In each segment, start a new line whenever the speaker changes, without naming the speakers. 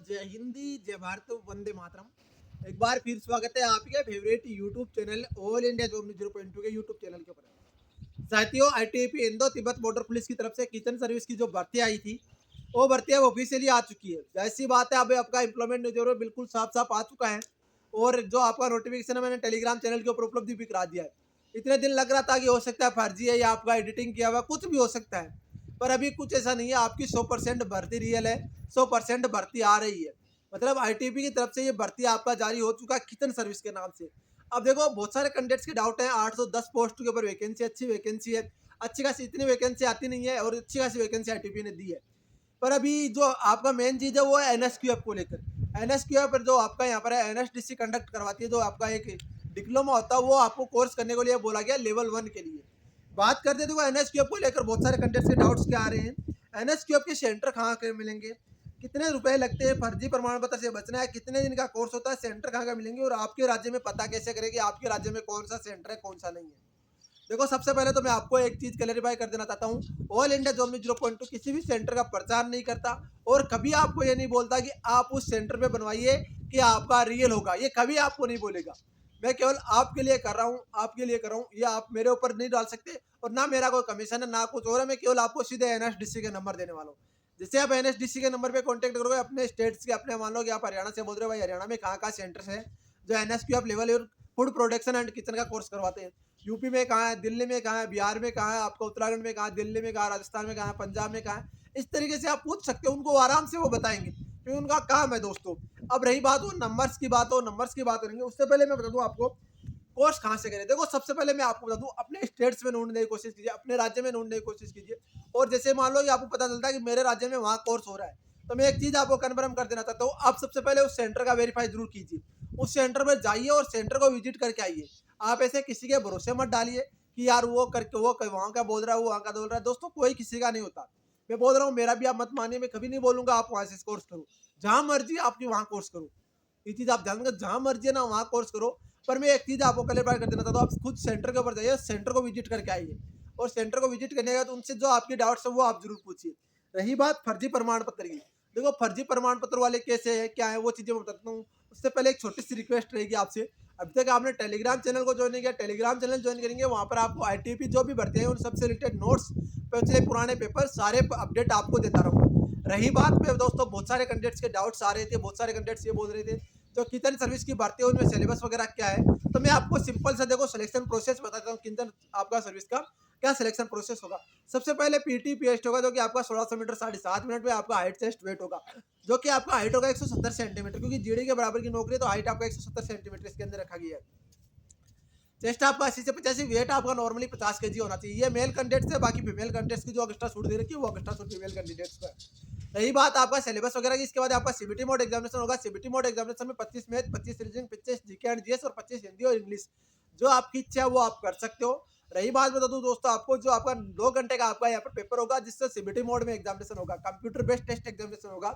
जय हिंदी, जय भारत, वंदे मातरम। एक बार फिर स्वागत है आपके favourite YouTube channel all India job 0.2 के यूट्यूब चैनल के ऊपर। साथियों, आईटीबीपी इंदो तिब्बत बॉर्डर पुलिस की तरफ से किचन सर्विस की जो भर्ती आई थी, वो भर्ती अब ऑफिशियली आ चुकी है। जैसी बात है, अब आपका एम्प्लॉयमेंट जो है बिल्कुल साफ साफ आ चुका है। और जो आपका नोटिफिकेशन है, मैंने टेलीग्राम चैनल के ऊपर उपलब्ध भी करा दिया है। इतने दिन लग रहा था कि हो सकता है फर्जी है या आपका एडिटिंग किया हुआ, कुछ भी हो सकता है, पर अभी कुछ ऐसा नहीं है। आपकी 100% भर्ती रियल है, 100% भर्ती आ रही है। मतलब आईटीबी की तरफ से ये भर्ती आपका जारी हो चुका है किचन सर्विस के नाम से। अब देखो, बहुत सारे कैंडिडेट्स के डाउट है। 810 पोस्ट के ऊपर वैकेंसी, अच्छी वैकेंसी है, अच्छी खासी। इतनी वैकेंसी आती नहीं है और अच्छी खासी वैकेंसी आईटीबी ने दी है। पर अभी जो आपका मेन चीज है वो है एनएसक्यूएफ को लेकर। एनएसक्यूएफ पर जो आपका यहाँ पर है, एनएसडीसी कंडक्ट करवाती है। जो आपका एक डिप्लोमा होता है, वो आपको कोर्स करने के लिए बोला गया लेवल 1 के लिए। बात करते हैं, देखो एनएसक्यूएफ को लेकर बहुत सारे कैंडिडेट्स के डाउट्स क्या आ रहे हैं। एनएसक्यूएफ के सेंटर कहाँ के मिलेंगे, कितने रुपए लगते हैं, फर्जी प्रमाण पत्र से बचना है, कितने दिन का कोर्स होता है, सेंटर कहाँ का मिलेंगे, और आपके राज्य में पता कैसे करेंगे आपके राज्य में कौन सा सेंटर है कौन सा नहीं है। देखो, सबसे पहले तो मैं आपको एक चीज क्लैरिफाई कर देना चाहता हूँ। ऑल इंडिया जॉब में 0.2 किसी भी सेंटर का प्रचार नहीं करता और कभी आपको ये नहीं बोलता कि आप उस सेंटर पे बनवाइए कि आपका रियल होगा। ये कभी आपको नहीं बोलेगा। मैं केवल आपके लिए कर रहा हूँ, आपके लिए कर रहा हूँ। ये आप मेरे ऊपर नहीं डाल सकते, और ना मेरा कोई कमीशन है ना कुछ और है। मैं केवल आपको सीधे एनएसडीसी के नंबर देने वाला हूँ। जैसे आप एनएसडीसी के नंबर पे कांटेक्ट करोगे अपने स्टेट्स के, अपने मान लो कि आप हरियाणा से बोल रहे हो, भाई हरियाणा में कहाँ कहाँ सेंटर्स है जो एनएसक्यूएफ लेवल और फूड प्रोडक्शन एंड किचन का कोर्स करवाते हैं। यूपी में कहाँ है, दिल्ली में कहाँ है, बिहार में कहाँ है, आपका उत्तराखंड में कहाँ है, दिल्ली में कहाँ है, राजस्थान में कहाँ है, पंजाब में कहाँ है। इस तरीके से आप पूछ सकते हो उनको, आराम से वो बताएंगे क्योंकि उनका काम है दोस्तों। अब रही बात वो नंबर्स की बात हो, नंबर्स की बात करेंगे उससे पहले मैं बता दूं आपको कोर्स कहाँ से करें। देखो, सबसे पहले मैं आपको बता दूं, अपने स्टेट्स में ढूंढने की कोशिश कीजिए, अपने राज्य में ढूंढने की कोशिश कीजिए। और जैसे मान लो कि आपको पता चलता है कि मेरे राज्य में वहाँ कोर्स हो रहा है, तो मैं एक चीज आपको कन्फर्म कर देना चाहता हूँ। आप सबसे पहले उस सेंटर का वेरीफाई जरूर कीजिए। उस सेंटर पर जाइए और सेंटर को विजिट करके आइए। आप ऐसे किसी के भरोसे मत डालिए कि यार वो करके वो वहाँ का बोल रहा है, वो वहाँ का बोल रहा है। दोस्तों, कोई किसी का नहीं होता। मैं बोल रहा हूँ, मेरा भी आप मत मानिए। मैं कभी नहीं बोलूंगा आप वहाँ से कोर्स करो। जहां मर्जी आपकी वहाँ कोर्स करो। ये चीज आप ध्यान रखना, जहां मर्जी है ना वहाँ कोर्स करो। पर मैं एक चीज आपको क्लियर कर देना चाहता हूँ, आप खुद सेंटर के ऊपर जाइए, सेंटर को विजिट करके आइए। और सेंटर को विजिट करने के बाद उनसे जो आपके डाउट्स है वो आप जरूर पूछिए। रही बात फर्जी प्रमाण पत्र की, देखो फर्जी प्रमाण पत्र वाले कैसे है, क्या है, वो चीजें मैं बताता हूँ। उससे पहले एक छोटी सी रिक्वेस्ट रहेगी आपसे। अभी तक आपने टेलीग्राम चैनल को ज्वाइन नहीं किया, टेलीग्राम चैनल ज्वाइन करेंगे। वहाँ पर आपको आईटीपी जो भी भरते हैं उन सबसे रिलेटेड नोट्स, पिछले पुराने पेपर सारे अपडेट आपको देता रहूंगा। रही बात पे दोस्तों, बहुत सारे कैंडिडेट्स के डाउट्स आ रहे थे, बहुत सारे कैंडिडेट्स ये बोल रहे थे जो किचन सर्विस की भर्ती है उनमें सिलेबस वगैरह क्या है। तो मैं आपको सिंपल सा देखो सिलेक्शन प्रोसेस बताता हूँ किचन आपका सर्विस का क्या सिलेक्शन प्रोसेस होगा। सबसे पहले पीटी टेस्ट होगा, जो कि आपका 1600 मीटर 7.5 मिनट में आपका हाइट टेस्ट वेट होगा, जो कि आपका हाइट होगा 170 सेंटीमीटर, क्योंकि जीडी के बराबर की नौकरी है, तो हाइट आपका 170 सेंटीमीटर इसके अंदर रखा गया है। चेस्ट आपका 80 से 85, वेट आपका नॉर्मली 50 केजी होना चाहिए। ये मेल कैंडिडेट्स है, बाकी फीमेल कैंडिडेट्स की जो एक्स्ट्रा छूट दे रखी है वो एक्स्ट्रा छूट फीमेल कैंडिडेट्स को है। रही बात आपका सिलेबस वगैरह की, इसके बाद आपका सीबीटी मोड एग्जामिनेशन होगा। सीबीटी मोड एग्जामिनेशन में 25 math, 25 reasoning, 25 GK and GS और 25 हिंदी और इंग्लिश। जो आपकी इच्छा है वो आप कर सकते हो। रही बात बता दूं दोस्तों आपको, जो आपका 2 घंटे का आपका यहाँ पर पेपर होगा, जिससे सीबीटी मोड में एग्जामिनेशन होगा, कंप्यूटर बेस्ड टेस्ट एग्जामिनेशन होगा,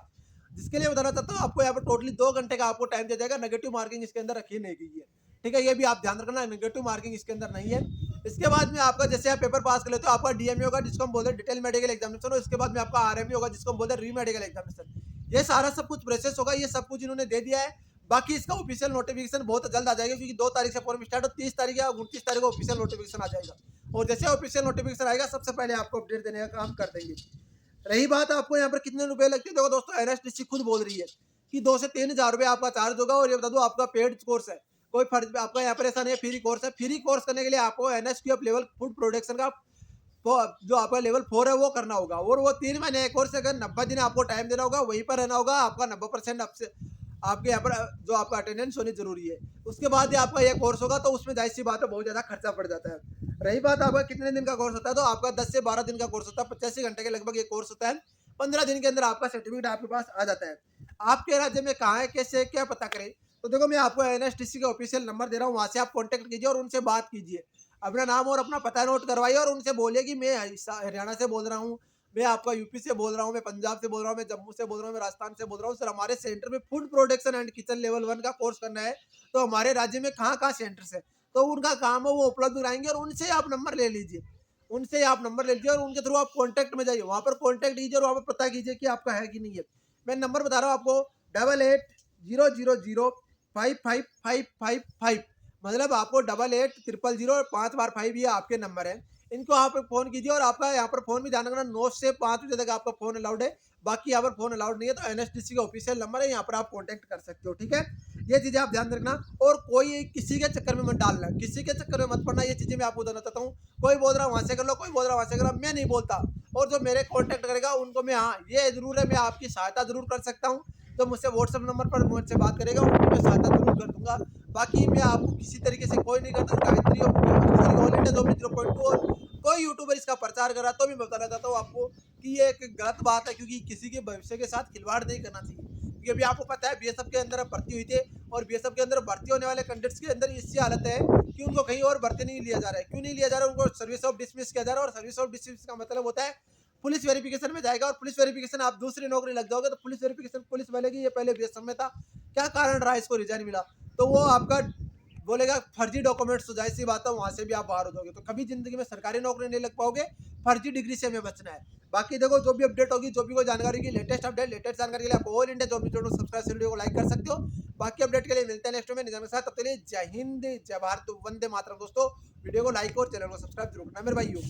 जिसके लिए बताना चाहता हूँ आपको यहाँ पर टोटली 2 घंटे का आपको टाइम दिया जाएगा। नेगेटिव मार्किंग इसके अंदर रखी नहीं गई है, ठीक है, ये भी आप ध्यान रखना, नेगेटिव मार्किंग इसके अंदर नहीं है। इसके बाद में आपका जैसे आप पेपर पास कर लेते हो, आपका डीएमए होगा जिसको हम बोलते हैं डिटेल मेडिकल एग्जामिनेशन, और इसके बाद में आपका आरएमए होगा जिसको हम बोलते हैं री मेडिकल एग्जामिनेशन। ये सारा सब कुछ प्रोसेस होगा, ये सब कुछ इन्होंने दे दिया है। बाकी इसका ऑफिशियल नोटिफिकेशन बहुत जल्द आ जाएगा, क्योंकि 2 तारीख से फॉर्म स्टार्ट हो, 30 तारीख या 29 तारीख को ऑफिशियल नोटिफिकेशन आ जाएगा। और जैसे ऑफिशियल नोटिफिकेशन आएगा सबसे पहले आपको अपडेट देने का काम कर देंगे। रही बात आपको यहाँ पर कितने रुपए लगते हैं, देखो दोस्तों एनएसडीसी खुद बोल रही है कि 2 से 3 हजार रुपए आपका चार्ज होगा। और ये बता दो आपका पेड कोर्स है, कोई फर्ज आपका यहाँ पर ऐसा नहीं है, फ्री कोर्स है। फ्री कोर्स करने के लिए आपको एनएसक्यूएफ लेवल फूड प्रोडक्शन का जो आपका लेवल 4 है वो करना होगा। और वो 3 महीने कोर्स, अगर 90 दिन आपको टाइम देना होगा, वहीं पर रहना होगा, आपका 90% आपसे आपके यहाँ पर जो आपका अटेंडेंस होनी जरूरी है। उसके बाद ही आपका ये कोर्स होगा, तो उसमें जाहिर सी बात है बहुत ज्यादा खर्चा पड़ जाता है। रही बात आपका कितने दिन का कोर्स होता है, तो आपका 10 से 12 दिन का कोर्स होता है, 85 घंटे के लगभग ये कोर्स होता है। 15 दिन के अंदर आपका सर्टिफिकेट आपके पास आ जाता है। आपके राज्य में कहाँ है, कैसे क्या पता करें, तो देखो मैं आपको एनएसटीसी का ऑफिशियल नंबर दे रहा हूँ, वहां से आप कॉन्टेक्ट कीजिए और उनसे बात कीजिए। अपना नाम और अपना पता नोट करवाइए और उनसे बोलिए कि मैं हरियाणा से बोल रहा हूँ, मैं आपका यूपी से बोल रहा हूँ, मैं पंजाब से बोल रहा हूँ, मैं जम्मू से बोल रहा हूँ, मैं राजस्थान से बोल रहा हूँ। सर, हमारे सेंटर में food production and kitchen level 1 का कोर्स करना है, तो हमारे राज्य में कहाँ कहाँ सेंटर्स है, तो उनका काम है वो उपलब्ध कराएंगे। और उनसे आप नंबर ले लीजिए, उनसे आप नंबर ले लीजिए और उनके थ्रू आप कॉन्टैक्ट में जाइए, वहाँ पर कॉन्टैक्ट कीजिए और वहाँ पर पता कीजिए कि आपका है कि नहीं है। मैं नंबर बता रहा हूँ आपको, 8800055555, मतलब आपको 880005 ये आपके नंबर है। इनको आप फ़ोन कीजिए और आपका यहाँ पर फ़ोन भी ध्यान रखना 9 से 5 बजे तक आपका फ़ोन अलाउड है। बाकी यहाँ पर फ़ोन अलाउड नहीं है, तो एनएचडीसी का ऑफिशियल नंबर है, यहाँ पर आप कॉन्टैक्ट कर सकते हो, ठीक है? ये चीज़ें आप ध्यान रखना और कोई किसी के चक्कर में मत डालना, किसी के चक्कर में मत पड़ना, ये चीज़ें मैं आपको बताना चाहता हूँ। कोई बोल रहा है वहाँ से कर लो, कोई बोल रहा है वहाँ से कर लो, मैं नहीं बोलता। और जो मेरे कॉन्टैक्ट करेगा उनको मैं, हाँ, ये ज़रूर है, मैं आपकी सहायता ज़रूर कर सकता हूँ। तो मुझसे व्हाट्सएप नंबर पर मुझसे बात करेगा, उनकी मैं सहायता ज़रूर कर दूँगा। बाकी मैं आपको किसी तरीके से कोई नहीं करता, गायत्री ऑल इंडिया जॉब 0.2 और कोई यूट्यूबर इसका प्रचार कर रहा है, तो मैं बताना चाहता हूँ आपको कि ये एक गलत बात है, क्योंकि किसी के भविष्य के साथ खिलवाड़ नहीं करना चाहिए। क्योंकि अभी आपको पता है बीएसएफ के अंदर भर्ती हुई थी, और बीएसएफ के अंदर भर्ती होने वाले कैंडिडेट्स के अंदर इसकी हालत है कि उनको कहीं और भर्ती नहीं लिया जा रहा है। क्यों नहीं लिया जा रहा है? उनको सर्विस ऑफ डिसमिस किया जा रहा है, और सर्विस ऑफ डिसमिस का मतलब होता है पुलिस वेरिफिकेशन में जाएगा, और पुलिस वेरिफिकेशन आप दूसरी नौकरी लग जाओगे, तो पुलिस वेरिफिकेशन पुलिस वाले की, ये पहले बीएसएफ में था, क्या कारण रहा इसको रिजाइन मिला, तो वो आपका बोलेगा फर्जी डॉक्यूमेंट्स, तो जाहिर सी बात है वहां से भी आप बाहर हो जाओगे। तो कभी जिंदगी में सरकारी नौकरी नहीं लग पाओगे, फर्जी डिग्री से हमें बचना है। बाकी देखो, जो भी अपडेट होगी, जो भी कोई जानकारी की लेटेस्ट अपडेट, लेटेस्ट जानकारी के लिए आप all India job news subscribe video को लाइक कर सकते हो। बाकी अपडेट के लिए मिलते हैं नेक्स्ट में निजाम के साथ, तब तक के लिए जय हिंद, जय भारत, वंदे मातरम दोस्तों। वीडियो को लाइक और चैनल को सब्सक्राइब जरूर करना मेरे भाइयों।